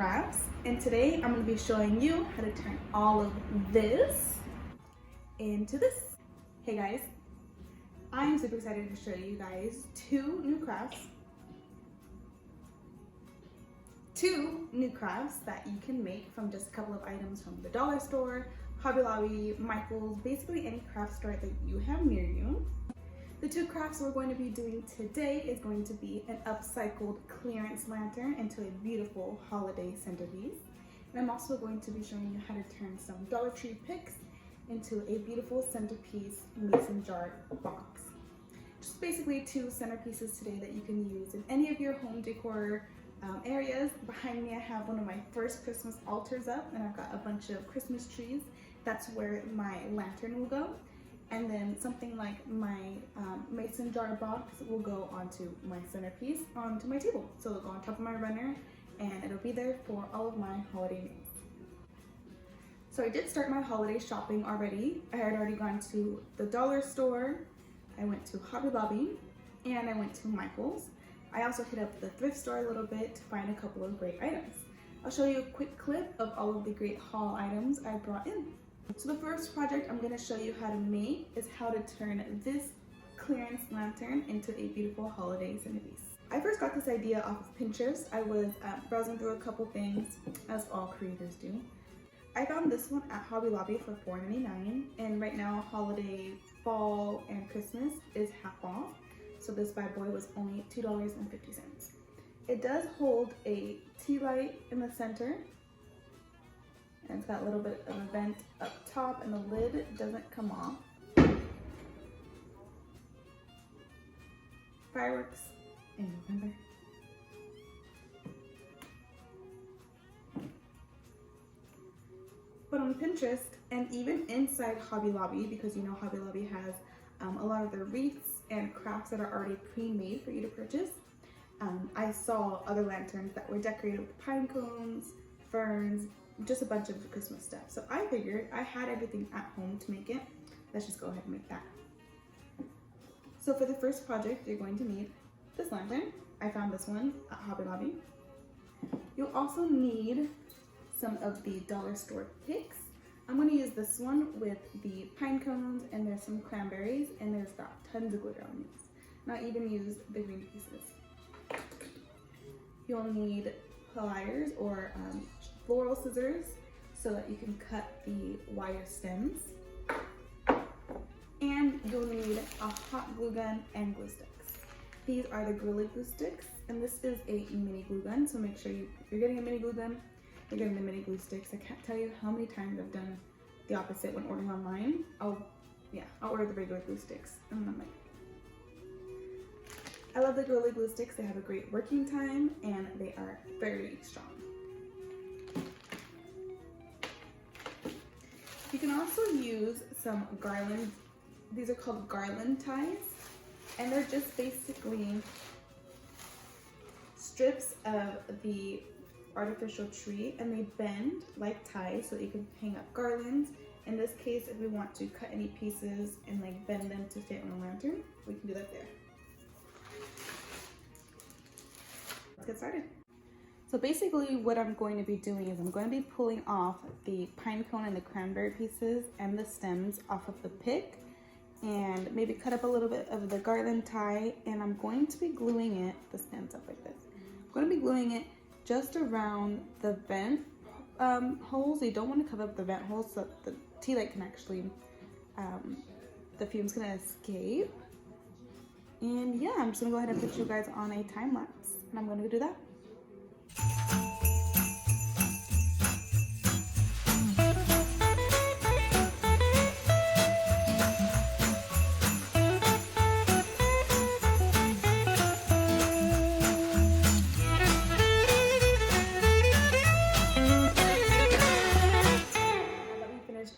NoLuckCrafts, and today I'm going to be showing you how to turn all of this into this. Hey guys, I'm super excited to show you guys two new crafts that you can make from just a couple of items from the dollar store, Hobby Lobby, Michael's, basically any craft store that you have near you. The two crafts we're going to be doing today is going to be an upcycled clearance lantern into a beautiful holiday centerpiece. And I'm also going to be showing you how to turn some Dollar Tree picks into a beautiful centerpiece mason jar box. Just basically two centerpieces today that you can use in any of your home decor areas. Behind me I have one of my first Christmas altars up, and I've got a bunch of Christmas trees. That's where my lantern will go. And then something like my mason jar box will go onto my centerpiece, onto my table. So it'll go on top of my runner and it'll be there for all of my holiday meals. So I did start my holiday shopping already. I had already gone to the dollar store, I went to Hobby Lobby, and I went to Michael's. I also hit up the thrift store a little bit to find a couple of great items. I'll show you a quick clip of all of the great haul items I brought in. So the first project I'm going to show you how to make is how to turn this clearance lantern into a beautiful holiday centerpiece. I first got this idea off of Pinterest. I was browsing through a couple things, as all creators do. I found this one at Hobby Lobby for $4.99, and right now holiday, fall, and Christmas is half off. So this bad boy was only $2.50. It does hold a tea light in the center. And it's got a little bit of a vent up top, and the lid doesn't come off. Fireworks in November. But on Pinterest, and even inside Hobby Lobby, because you know Hobby Lobby has a lot of their wreaths and crafts that are already pre-made for you to purchase, I saw other lanterns that were decorated with pine cones, ferns, just a bunch of Christmas stuff. So I figured I had everything at home to make it. Let's just go ahead and make that. So for the first project, you're going to need this lantern. I found this one at Hobby Lobby. You'll also need some of the dollar store picks. I'm going to use this one with the pine cones, and there's some cranberries, and there's got tons of glitter on these. Not even use the green pieces. You'll need pliers or floral scissors so that you can cut the wire stems. And you'll need a hot glue gun and glue sticks. These are the Gorilla Glue sticks, and this is a mini glue gun, so make sure if you're getting a mini glue gun, you're getting the mini glue sticks. I can't tell you how many times I've done the opposite when ordering online. I'll order the regular glue sticks, and I'm like, I love the Gorilla Glue sticks. They have a great working time, and they are very strong. You can also use some garland. These are called garland ties, and they're just basically strips of the artificial tree, and they bend like ties so that you can hang up garlands. In this case, if we want to cut any pieces and like bend them to fit on a lantern, we can do that there. Let's get started. So basically what I'm going to be doing is I'm going to be pulling off the pine cone and the cranberry pieces and the stems off of the pick, and maybe cut up a little bit of the garland tie, and I'm going to be gluing it, this stands up like this. I'm going to be gluing it just around the vent holes. You don't want to cover up the vent holes so that the tea light can actually, the fume's going to escape. And yeah, I'm just going to go ahead and put you guys on a time lapse, and I'm going to do that.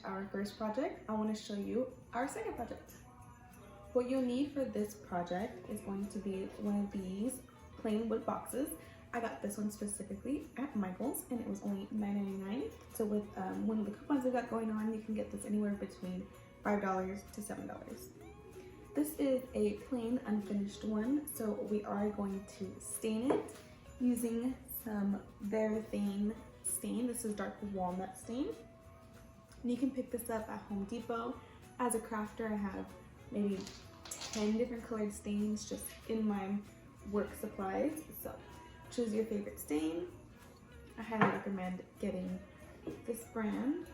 Our first project, I want to show you our second project. What you'll need for this project is going to be one of these plain wood boxes. I got this one specifically at Michael's, and it was only $9.99. So with one of the coupons we got going on, you can get this anywhere between $5 to $7. This is a plain unfinished one, so we are going to stain it using some Varathane stain. This is dark walnut stain. And you can pick this up at Home Depot. As a crafter, I have maybe 10 different colored stains just in my work supplies. So choose your favorite stain. I highly recommend getting this brand.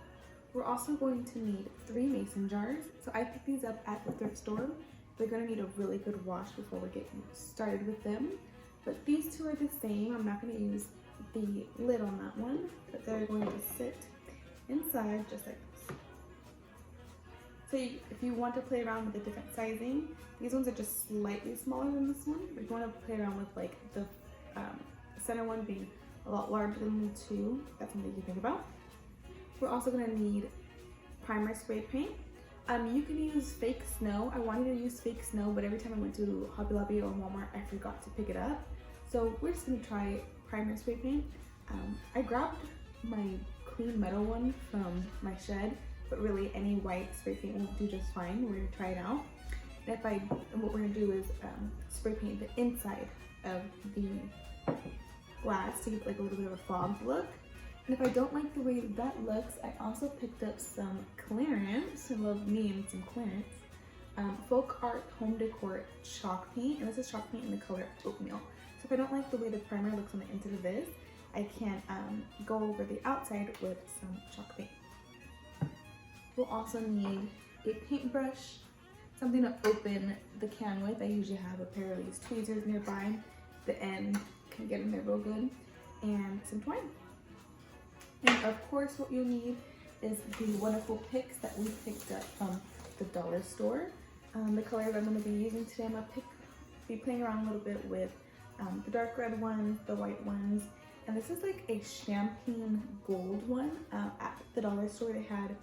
We're also going to need 3 mason jars. So I picked these up at the thrift store. They're gonna need a really good wash before we get started with them. But these two are the same. I'm not gonna use the lid on that one, but they're going to sit inside just like this. So if you want to play around with the different sizing, these ones are just slightly smaller than this one. But if you want to play around with like the center one being a lot larger than the two, that's something you think about. We're also gonna need primer spray paint. You can use fake snow. I wanted to use fake snow, but every time I went to Hobby Lobby or Walmart, I forgot to pick it up. So we're just gonna try primer spray paint. I grabbed my clean metal one from my shed, but really any white spray paint will do just fine. We're gonna try it out. And what we're gonna do is spray paint the inside of the glass to get like a little bit of a fogged look. And if I don't like the way that looks, I also picked up some clearance. I love me and some clearance. Folk Art Home Decor chalk paint, and this is chalk paint in the color oatmeal. So if I don't like the way the primer looks on the inside of this, I can go over the outside with some chalk paint. We'll also need a paintbrush, something to open the can with. I usually have a pair of these tweezers nearby. The end can get in there real good, and some twine. And of course what you'll need is the wonderful picks that we picked up from the dollar store. The colors I'm going to be using today, I'm going to be playing around a little bit with the dark red ones, the white ones, and this is like a champagne gold one. At the dollar store they had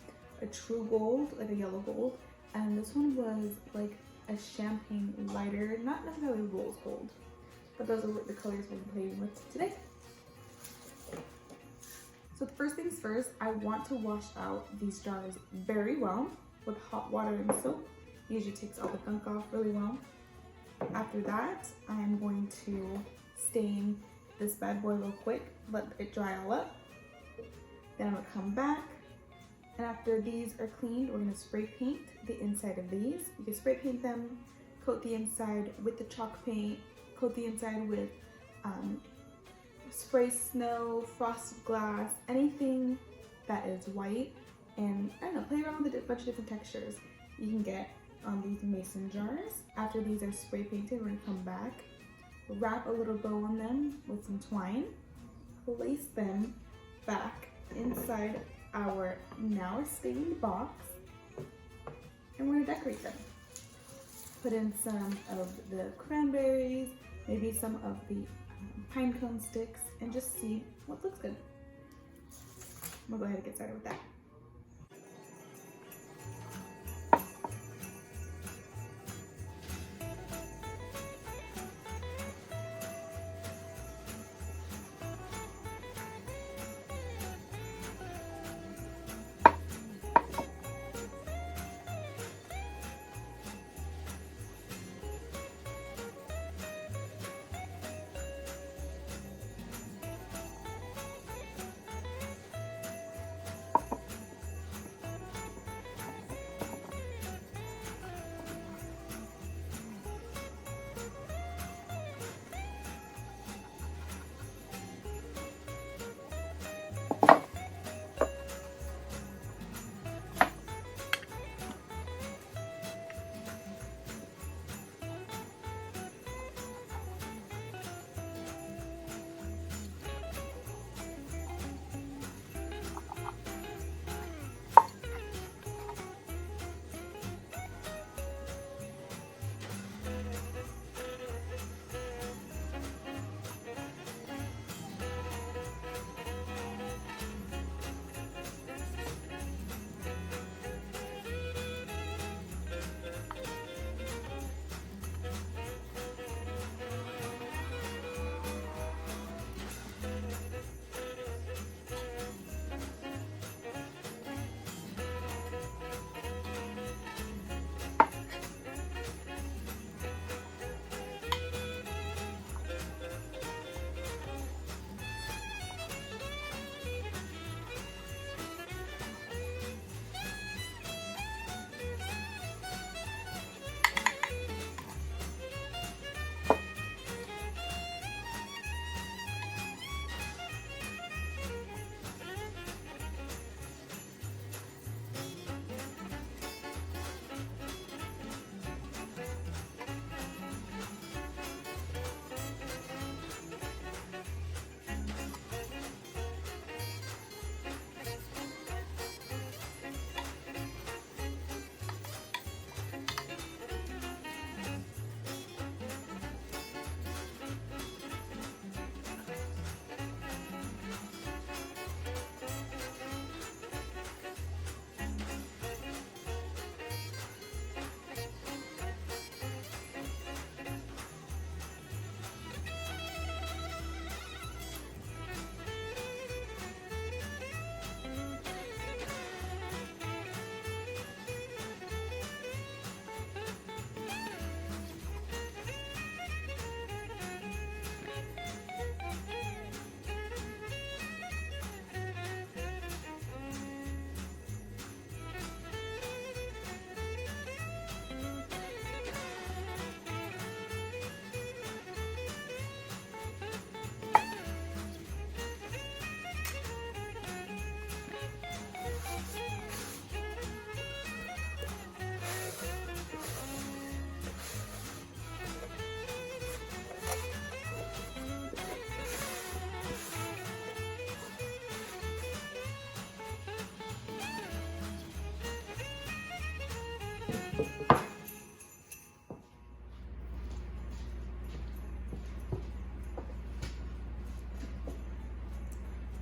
a true gold, like a yellow gold, and this one was like a champagne lighter, not necessarily rose gold, but those are the colors we'll be playing with today. So first things first, I want to wash out these jars very well with hot water and soap. Usually takes all the gunk off really well. After that, I'm going to stain this bad boy real quick, let it dry all up. Then I'm gonna come back, and after these are cleaned, we're gonna spray paint the inside of these. You can spray paint them, coat the inside with the chalk paint, coat the inside with spray snow, frosted glass, anything that is white, and I don't know, play around with a bunch of different textures you can get on these mason jars. After these are spray painted, we're gonna come back, wrap a little bow on them with some twine, place them back inside our now stained box, and we're gonna decorate them. Put in some of the cranberries, maybe some of the pine cone sticks, and just see what looks good. We'll go ahead and get started with that.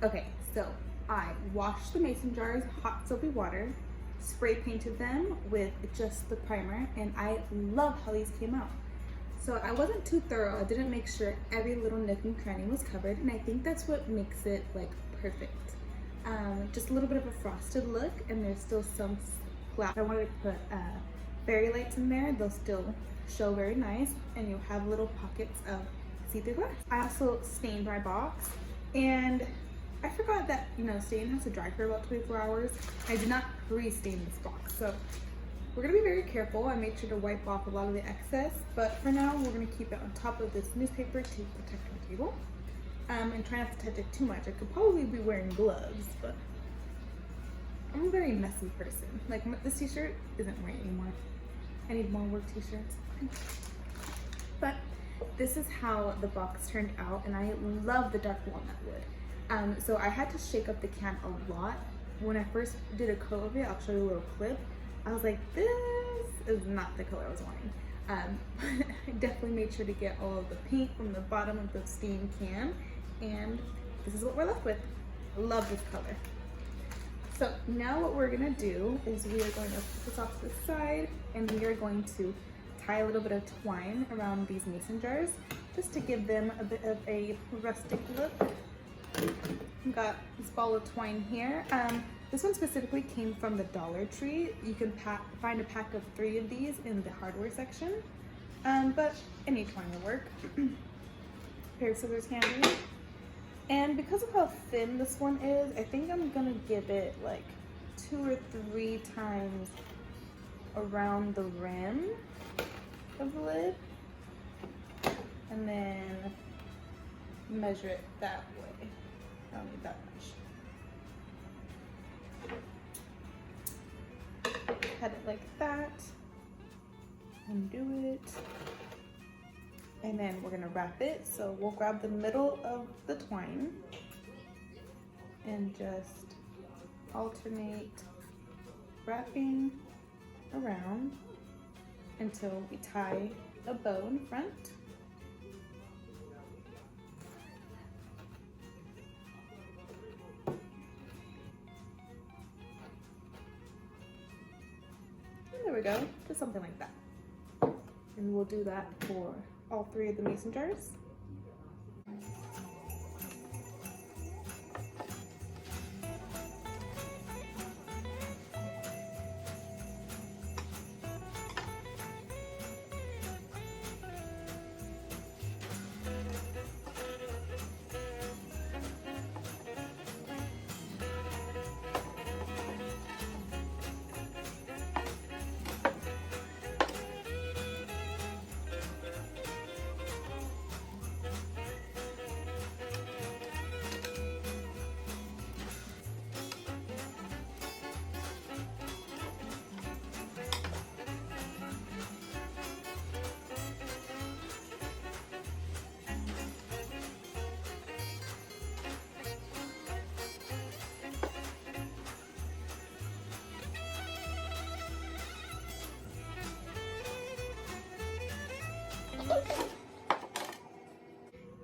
Okay, so I washed the mason jars, hot soapy water, spray painted them with just the primer, and I love how these came out. So I wasn't too thorough. I didn't make sure every little nook and cranny was covered, and I think that's what makes it like perfect. Just a little bit of a frosted look, and there's still some glass. I wanted to put fairy lights in there. They'll still show very nice, and you'll have little pockets of see-through glass. I also stained my box, and I forgot that, you know, stain has to dry for about 24 hours. I did not pre-stain this box, so we're gonna be very careful. I made sure to wipe off a lot of the excess, but for now, we're gonna keep it on top of this newspaper to protect our table. And try not to touch it too much. I could probably be wearing gloves, but I'm a very messy person. Like, this t-shirt isn't white anymore. I need more work t-shirts. But this is how the box turned out, and I love the dark walnut wood. So I had to shake up the can a lot. When I first did a coat of it, I'll show you a little clip. I was like, this is not the color I was wanting. I definitely made sure to get all of the paint from the bottom of the steam can, and this is what we're left with. I love this color. So now what we're gonna do is we are going to put this off to the side, and we are going to tie a little bit of twine around these mason jars just to give them a bit of a rustic look. I've got this ball of twine here. This one specifically came from the Dollar Tree. You can find a pack of 3 of these in the hardware section, but any twine will work. Pair of scissors handy. And because of how thin this one is, I think I'm gonna give it like 2 or 3 times around the rim of the lid, and then measure it that way. I don't need that much. Cut it like that, undo it, and then we're gonna wrap it. So we'll grab the middle of the twine and just alternate wrapping around until we tie a bow in front. And there we go, just something like that. And we'll do that for all 3 of the mason jars.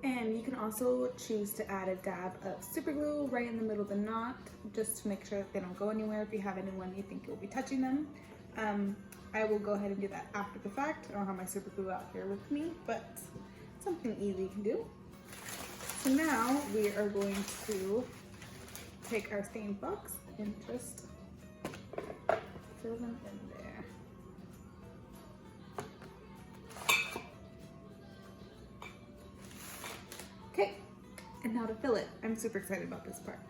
And you can also choose to add a dab of super glue right in the middle of the knot, just to make sure that they don't go anywhere if you have anyone you think you'll be touching them. I will go ahead and do that after the fact. I don't have my super glue out here with me, but it's something easy you can do. So now we are going to take our stained box and just fill them in there. Okay, and now to fill it. I'm super excited about this part.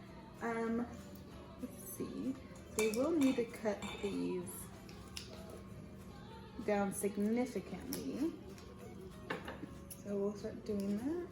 Let's see. So we'll need to cut these down significantly. So we'll start doing that.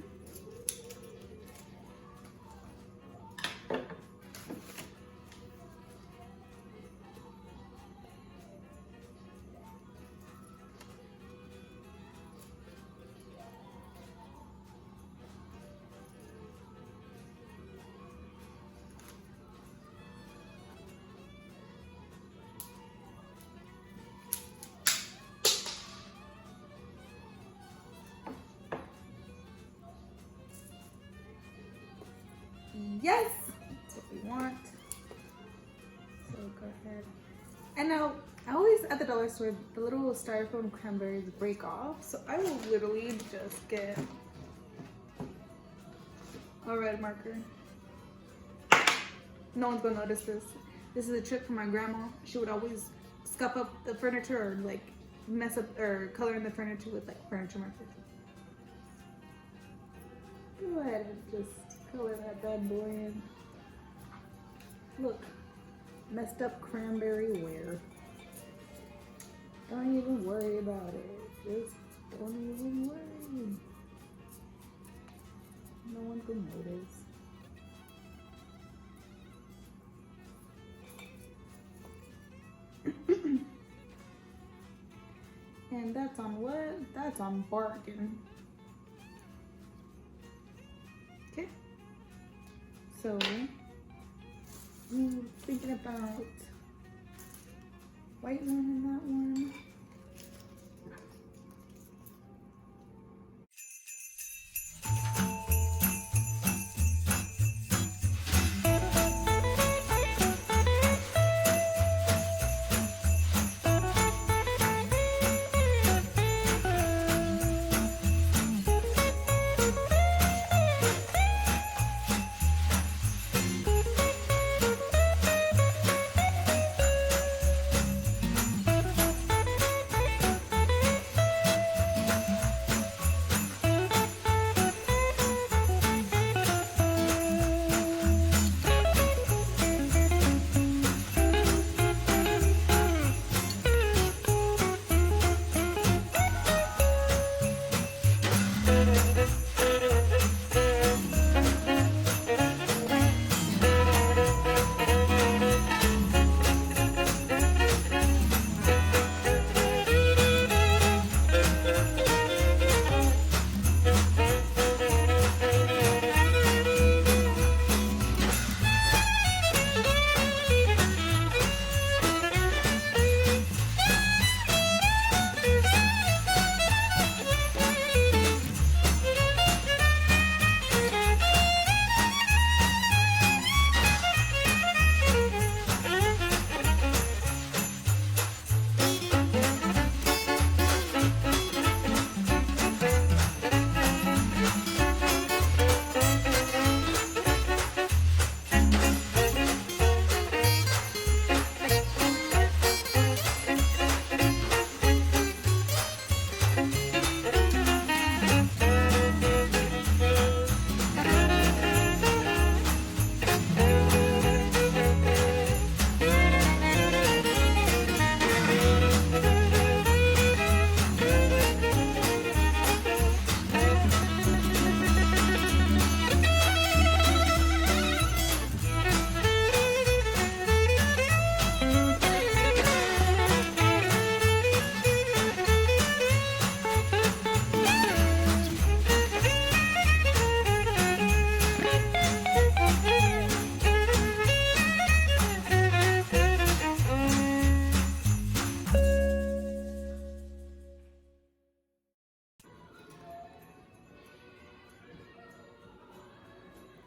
Yes, want. So go ahead. And now, I always at the dollar store, the little styrofoam cranberries break off. So I will literally just get a red marker. No one's gonna notice this. This is a trick from my grandma. She would always scuff up the furniture or like mess up or color in the furniture with like furniture markers. Go ahead and just color that bad boy in. Look, messed up cranberry wear. Don't even worry about it. Just don't even worry. No one can notice. And that's on what? That's on bargain. Okay. So, thinking about white one and that one.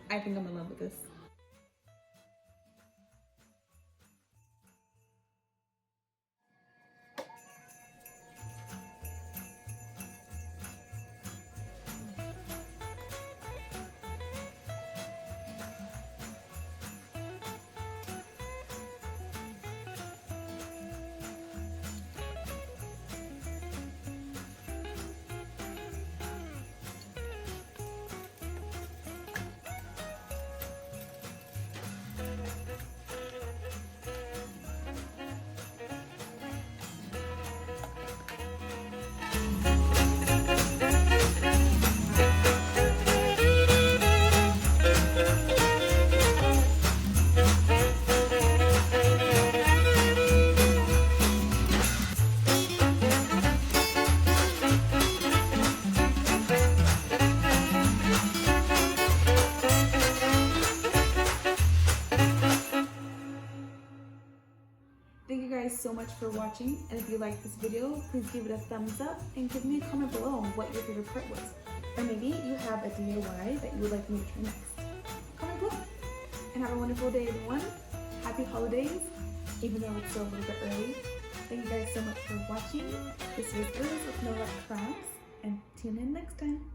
I think I'm in love with this. Thank you guys so much for watching, and if you liked this video, please give it a thumbs up and give me a comment below on what your favorite part was. Or maybe you have a DIY that you would like me to try next. Comment below. and have a wonderful day, everyone. Happy holidays, even though it's still a little bit early. Thank you guys so much for watching. This was Liz with NoLuckCrafts, and tune in next time.